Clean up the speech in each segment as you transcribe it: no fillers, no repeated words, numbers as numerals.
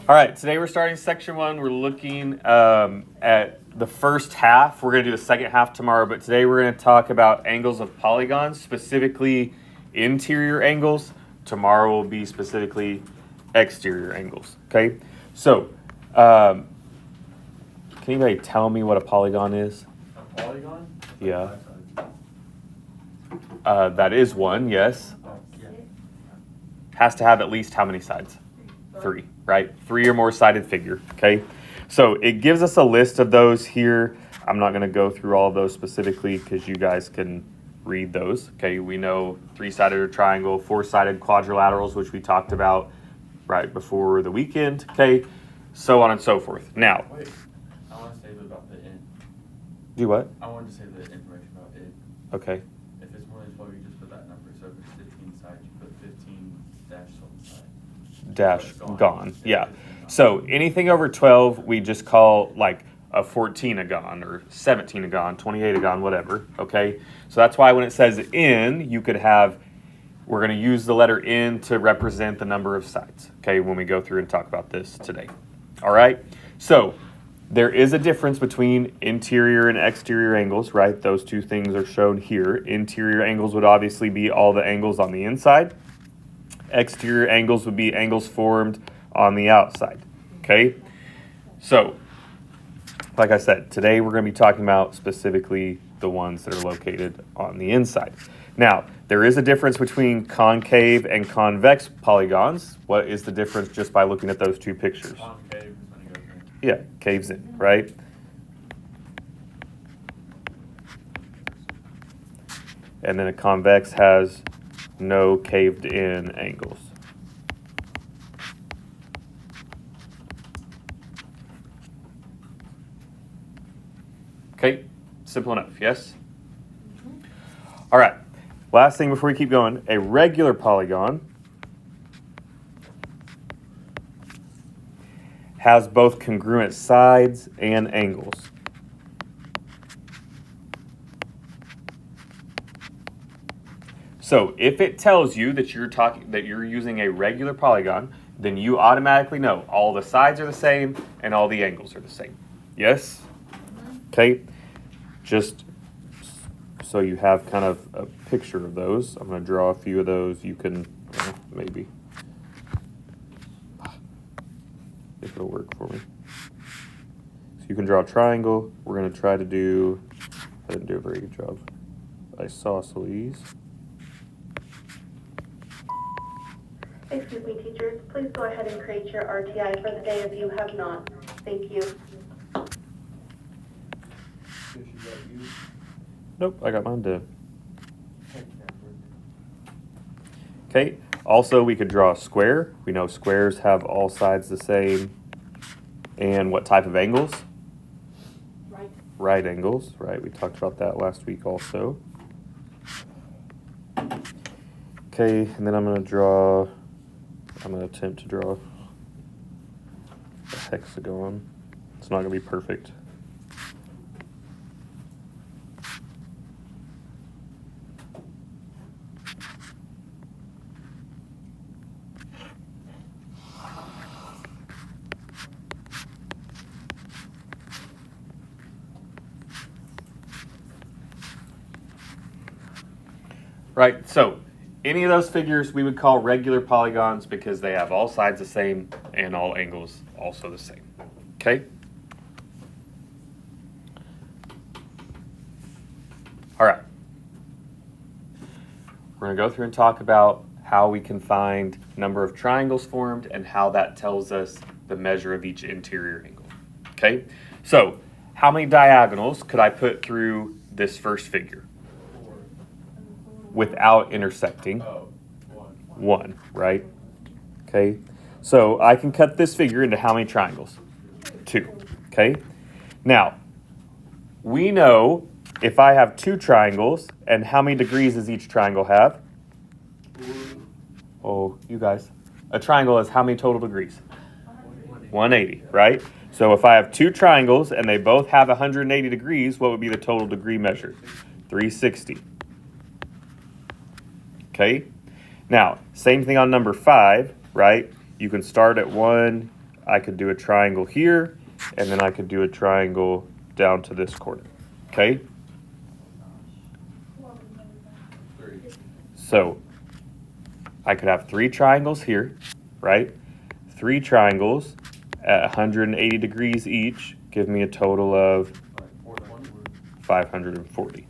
All right, today we're starting section 1. We're looking at the first half. We're going to do the second half tomorrow, but today we're going to talk about angles of polygons, specifically interior angles. Tomorrow will be specifically exterior angles, okay? So, can anybody tell me what a polygon is? A polygon? Yeah. That is one, yes. Has to have at least how many sides? 3, right? 3 or more sided figure, okay? So it gives us a list of those here. I'm not going to go through all of those specifically because you guys can read those, okay? We know 3-sided or triangle, 4-sided quadrilaterals, which we talked about right before the weekend, okay? So on and so forth. Now, wait, I want to say about the in. Do what? I wanted to say the information about in. Okay. If it's more than 12, you just put that number. So if it's 15 sides, you put 15 dash on the side. Dash So it's gone. Yeah. So anything over 12, we just call like a 14-agon or 17-agon, 28-agon, whatever. Okay. So that's why when it says in, you could have, we're going to use the letter in to represent the number of sides. Okay. When we go through and talk about this today. All right. So there is a difference between interior and exterior angles, right? Those two things are shown here. Interior angles would obviously be all the angles on the inside. Exterior angles would be angles formed on the outside, okay? So, like I said, today we're going to be talking about specifically the ones that are located on the inside. Now, there is a difference between concave and convex polygons. What is the difference just by looking at those two pictures? Concave is when it goes in. Yeah, caves in, right? And then a convex has no caved in angles. Okay, simple enough, yes? All right, last thing before we keep going, a regular polygon has both congruent sides and angles. So if it tells you that you're using a regular polygon, then you automatically know all the sides are the same and all the angles are the same. Yes? Okay. Just so you have kind of a picture of those. I'm going to draw a few of those. You can maybe if it'll work for me. So you can draw a triangle. We're going to try to do, I didn't do a very good job, isosceles. Excuse me, teachers. Please go ahead and create your RTI for the day if you have not. Thank you. Nope, I got mine done. Okay, also we could draw a square. We know squares have all sides the same. And what type of angles? Right angles, right? We talked about that last week also. Okay, and then I'm going to attempt to draw a hexagon. It's not going to be perfect. Right, so any of those figures we would call regular polygons because they have all sides the same and all angles also the same. Okay? All right. We're going to go through and talk about how we can find number of triangles formed and how that tells us the measure of each interior angle. Okay? So, how many diagonals could I put through this first figure? Without intersecting. One, right? Okay, so I can cut this figure into how many triangles? 2, okay? Now, we know if I have 2 triangles, and how many degrees does each triangle have? Oh, you guys. A triangle is how many total degrees? 180, right? So if I have 2 triangles, and they both have 180 degrees, what would be the total degree measure? 360. Okay, now, same thing on number 5, right? You can start at 1, I could do a triangle here, and then I could do a triangle down to this corner, okay? So I could have 3 triangles here, right? 3 triangles at 180 degrees each give me a total of 540.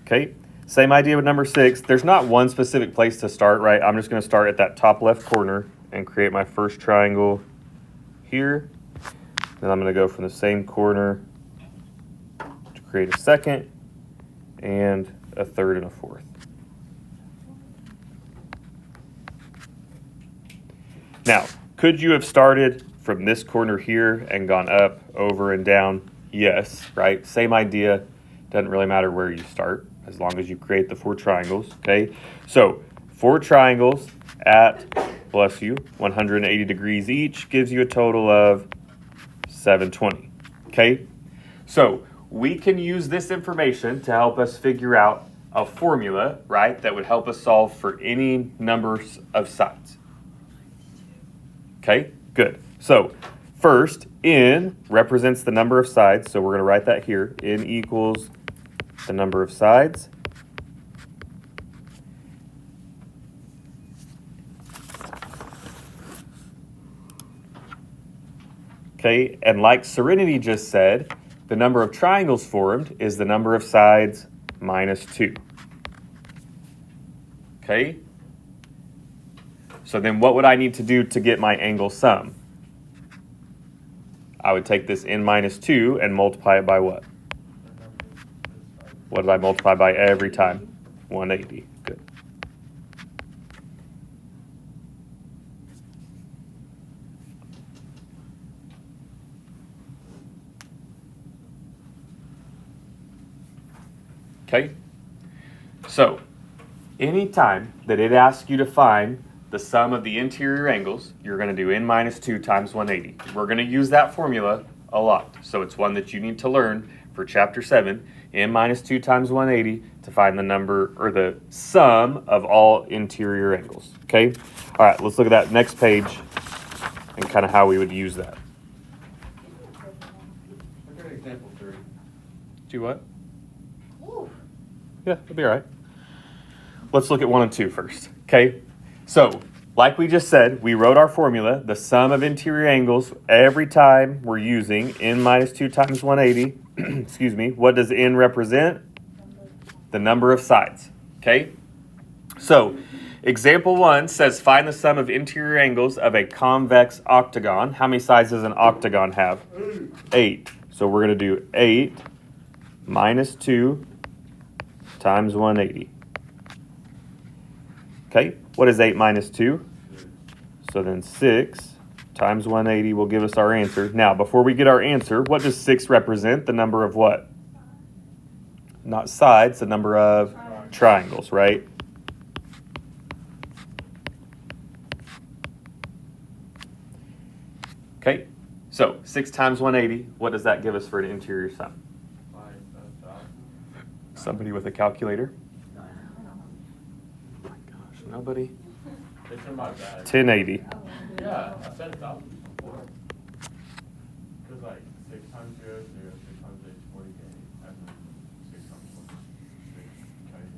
Okay, same idea with number 6. There's not one specific place to start, right? I'm just going to start at that top left corner and create my first triangle here. Then I'm going to go from the same corner to create a second and a third and a fourth. Now, could you have started from this corner here and gone up, over, and down? Yes, right? Same idea. Doesn't really matter where you start as long as you create the 4 triangles, okay? So 4 triangles at, bless you, 180 degrees each gives you a total of 720, okay? So we can use this information to help us figure out a formula, right, that would help us solve for any numbers of sides. Okay, good. So first, n represents the number of sides, so we're going to write that here. N equals the number of sides. Okay, and like Serenity just said, the number of triangles formed is the number of sides minus 2. Okay? So then what would I need to do to get my angle sum? I would take this n minus 2 and multiply it by what? What did I multiply by every time? 180. Good. Okay? So, anytime that it asks you to find the sum of the interior angles, you're going to do n minus 2 times 180. We're going to use that formula a lot. So it's one that you need to learn for chapter 7, n minus 2 times 180 to find the number or the sum of all interior angles. Okay? All right, let's look at that next page and kind of how we would use that. Look at example 3. Do what? Yeah, it'll be all right. Let's look at 1 and 2 first. Okay? So, like we just said, we wrote our formula, the sum of interior angles, every time we're using n minus 2 times 180. Excuse me. What does n represent? The number of sides. Okay? So, example 1 says find the sum of interior angles of a convex octagon. How many sides does an octagon have? 8. So, we're going to do 8 minus 2 times 180. Okay, what is 8 minus 2? So then 6 times 180 will give us our answer. Now, before we get our answer, what does 6 represent? The number of what? Not sides, the number of triangles, right? Okay, so 6 times 180, what does that give us for an interior sum? Somebody with a calculator? Oh my gosh, nobody? It's in my bag. 1080. Yeah, I said 1,000 before. Because like 6 times 0 is 0, 6 times 8 is 48, and then 6 times 1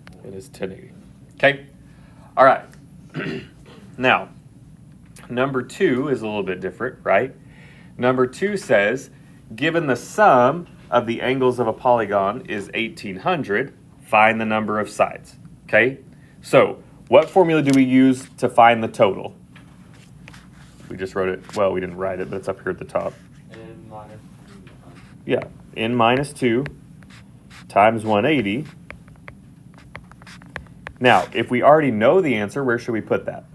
is 6. It is 1080. Okay, all right. Now, number 2 is a little bit different, right? Number 2 says, given the sum of the angles of a polygon is 1800, find the number of sides. Okay? So, what formula do we use to find the total? We just wrote it. Well, we didn't write it, but it's up here at the top. N minus 2. Yeah, n minus 2 times 180. Now, if we already know the answer, where should we put that?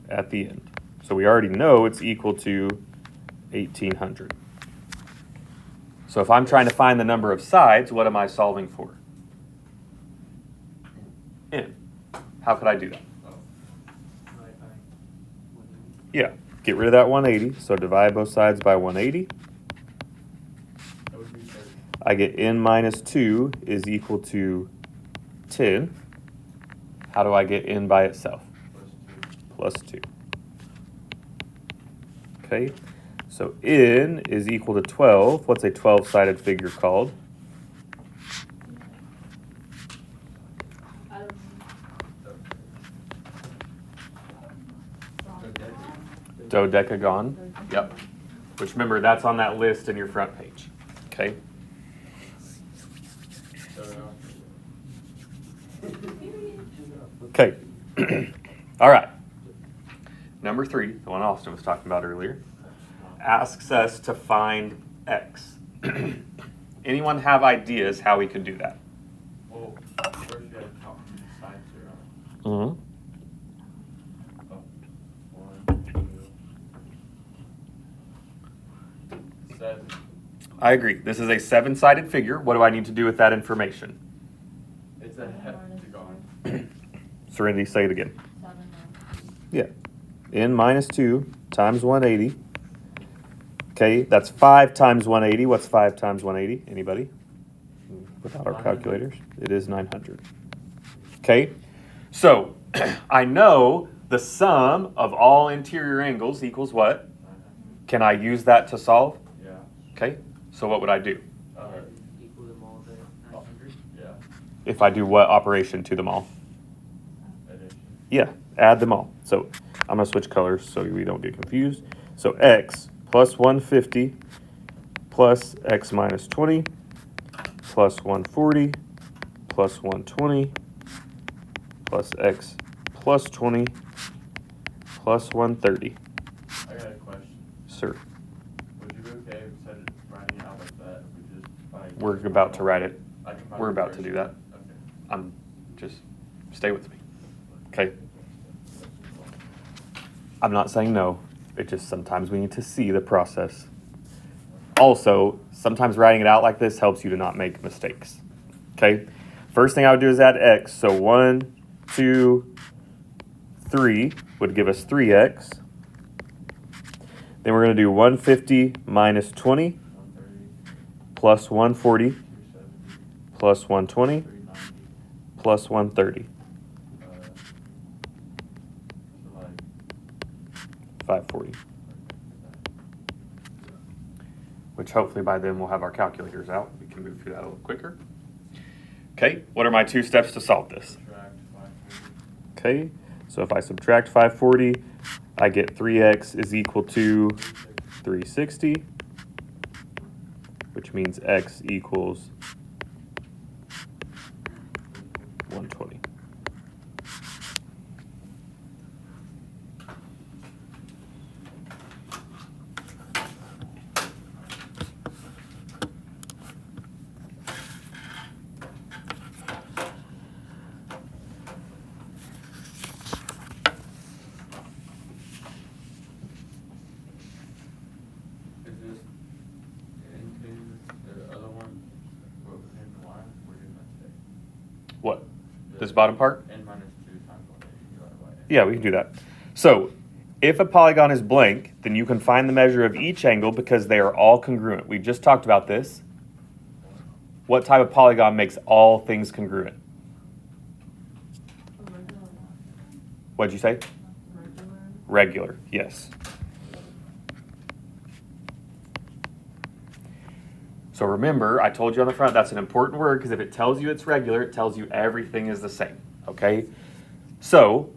At the end. So we already know it's equal to 1800. So if I'm trying to find the number of sides, what am I solving for? N. How could I do that? Yeah, get rid of that 180. So divide both sides by 180. That would be 30. I get n minus 2 is equal to 10. How do I get n by itself? Plus 2. Plus 2. Okay, so n is equal to 12. What's a 12-sided figure called? Dodecagon. Yep. Which, remember, that's on that list in your front page. Okay. Okay. All right. Number 3, the one Austin was talking about earlier, asks us to find x. Anyone have ideas how we could do that? Well, first you have to count from the sides here. Mm-hmm. Oh, 1, 2, 7. I agree. This is a 7-sided figure. What do I need to do with that information? It's a heptagon. Serenity, say it again. Yeah. N minus 2 times 180. Okay, that's 5 times 180. What's 5 times 180? Anybody? Without our calculators. It is 900. Okay, so I know the sum of all interior angles equals what? Can I use that to solve? Yeah. Okay, so what would I do? Equal them all to 900. Yeah. If I do what operation to them all? Addition. Yeah, add them all. So I'm going to switch colors so we don't get confused. So x plus 150 plus x minus 20 plus 140 plus 120 plus x plus 20 plus 130. I got a question. Sir, Would you be okay if instead of writing it out like that, if we just find... we're about to write it. I can find We're the about to first do that. one. Okay. I'm just stay with me. Okay. I'm not saying no. It just sometimes we need to see the process. Also, sometimes writing it out like this helps you to not make mistakes. Okay. First thing I would do is add x. So 1, 2, 3 would give us 3x. Then we're going to do 150 minus 20 130, plus 140 270, plus 120 390, plus 130. so like... 540. Which hopefully by then we'll have our calculators out. We can move through that a little quicker. Okay, what are my 2 steps to solve this? Subtract 540. Okay, so if I subtract 540, I get 3x is equal to 360, which means x equals 120. Is this into the other one? What was in the line? We're doing that today. What? This bottom part? N minus 2 times 180 divided by n. Yeah, we can do that. So, if a polygon is blank, then you can find the measure of each angle because they are all congruent. We just talked about this. What type of polygon makes all things congruent? What'd you say? Regular, yes. So remember, I told you on the front, that's an important word because if it tells you it's regular, it tells you everything is the same, okay? So,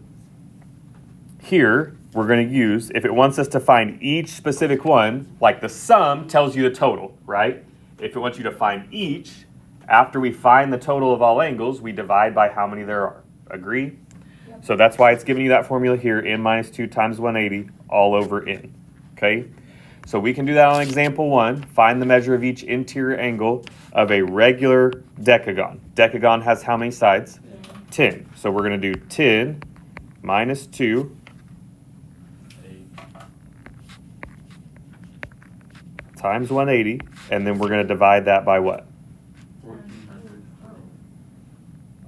here, we're going to use, if it wants us to find each specific one, like the sum tells you the total, right? If it wants you to find each, after we find the total of all angles, we divide by how many there are. Agree? Yep. So that's why it's giving you that formula here, n minus 2 times 180 all over n, okay? So we can do that on example 1. Find the measure of each interior angle of a regular decagon. Decagon has how many sides? 10. So we're going to do 10 minus 2 times 180, and then we're going to divide that by what? 1400.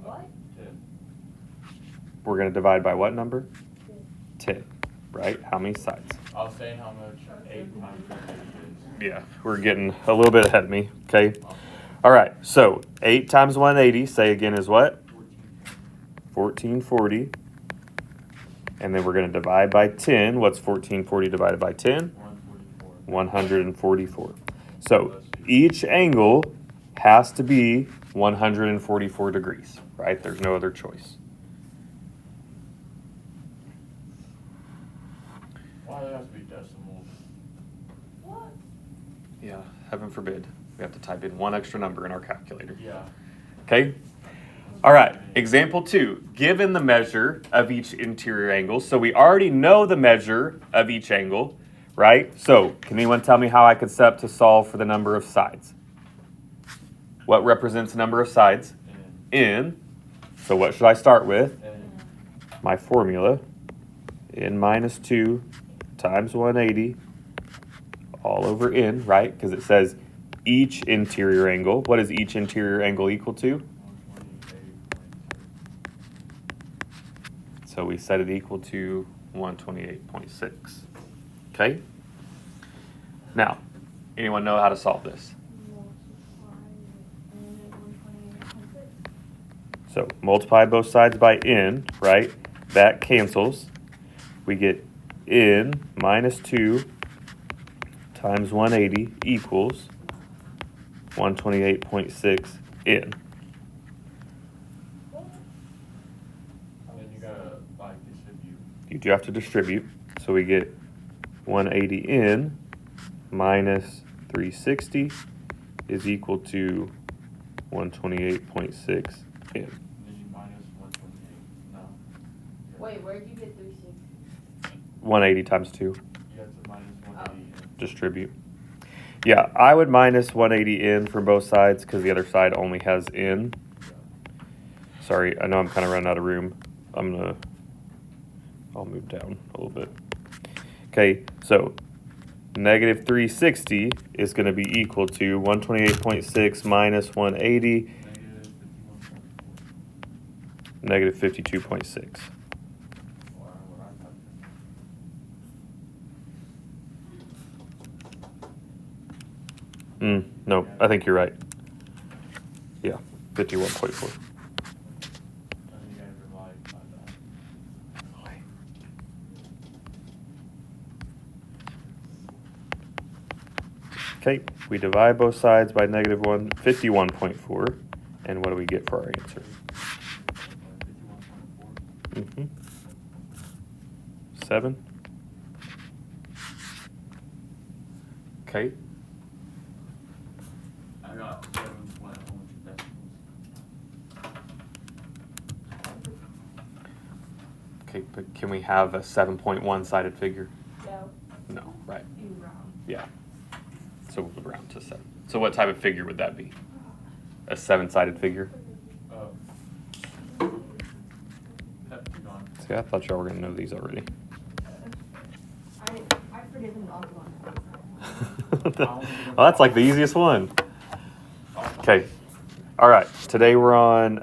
What? 10. We're going to divide by what number? 10, right? How many sides? I was saying how much 8 times 180 is. Yeah, we're getting a little bit ahead of me, okay? All right, so 8 times 180, say again, is what? 1440. And then we're going to divide by 10. What's 1440 divided by 10? 144. So each angle has to be 144 degrees, right? There's no other choice. Why does it have to be decimal? What? Yeah, heaven forbid. We have to type in one extra number in our calculator. Yeah. Okay? All right, example 2. Given the measure of each interior angle, so we already know the measure of each angle, right? So, can anyone tell me how I could set up to solve for the number of sides? What represents the number of sides? N. So what should I start with? My formula. N minus 2 times 180 all over N, right? Because it says each interior angle. What is each interior angle equal to? So we set it equal to 128.6. Okay? Now, anyone know how to solve this? So multiply both sides by n, right? That cancels. We get n minus 2 times 180 equals 128.6 n. And then you gotta like distribute. You do have to distribute. So we get 180 n minus 360 is equal to 128.6 n. And then you minus 128. No. Wait, where'd you get 360? 180 times 2. You have to minus 180. Distribute. Yeah, I would minus 180 n from both sides because the other side only has n. Sorry, I know I'm kind of running out of room. I'll move down a little bit. Okay, so negative 360 is going to be equal to 128.6 minus 180, negative 52.6. No, I think you're right. Yeah, 51.4. Okay, we divide both sides by negative 51.4, and what do we get for our answer? 7. Okay. I got 7 point decimals. Okay, but can we have a 7.1 sided figure? No. No, right. You round. Yeah. So we'll round to 7. So what type of figure would that be? A 7-sided figure? Heptagon. See, I thought y'all were going to know these already. I forget them all one. Well, that's like the easiest one. Okay. All right. Today we're on